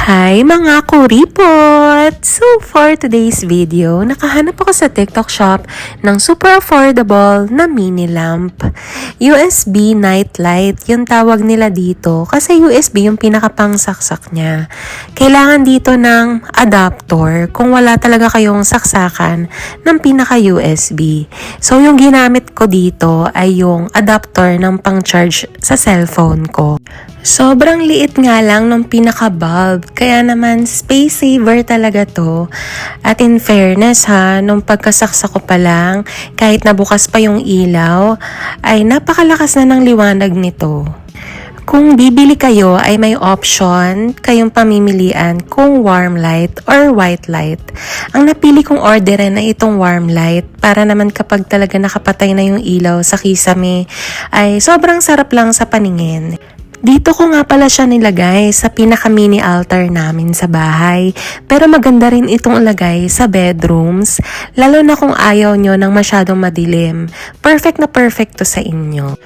Hi mga kuripot! So for today's video, nakahanap ako sa TikTok shop ng super affordable na mini lamp. USB night light yung tawag nila dito kasi USB yung pinakapangsaksak niya. Kailangan dito ng adapter kung wala talaga kayong saksakan ng pinaka-USB. So yung ginamit ko dito ay yung adapter ng pang-charge sa cellphone ko. Sobrang liit nga lang ng pinaka-bulb, kaya naman space saver talaga to. At in fairness ha, nung pagkasaksak ko pa lang, kahit nabukas pa yung ilaw, ay napakalakas na ng liwanag nito. Kung bibili kayo ay may option kayong pamimilian kung warm light or white light. Ang napili kong orderin ay itong warm light para naman kapag talaga nakapatay na yung ilaw sa kisame ay sobrang sarap lang sa paningin. Dito ko nga pala siya nilagay sa pinaka-mini altar namin sa bahay. Pero maganda rin itong ilagay sa bedrooms, lalo na kung ayaw nyo ng masyadong madilim. Perfect na perfect to sa inyo.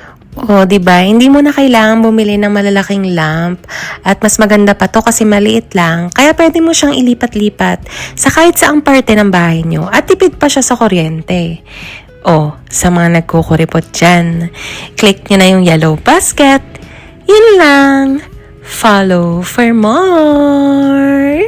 O, diba? Hindi mo na kailangan bumili ng malalaking lamp at mas maganda pa to kasi maliit lang. Kaya pwede mo siyang ilipat-lipat sa kahit saang parte ng bahay nyo at tipid pa siya sa kuryente. O, sa mga nagkukuripot dyan, click nyo na yung yellow basket. Yun lang. Follow for more.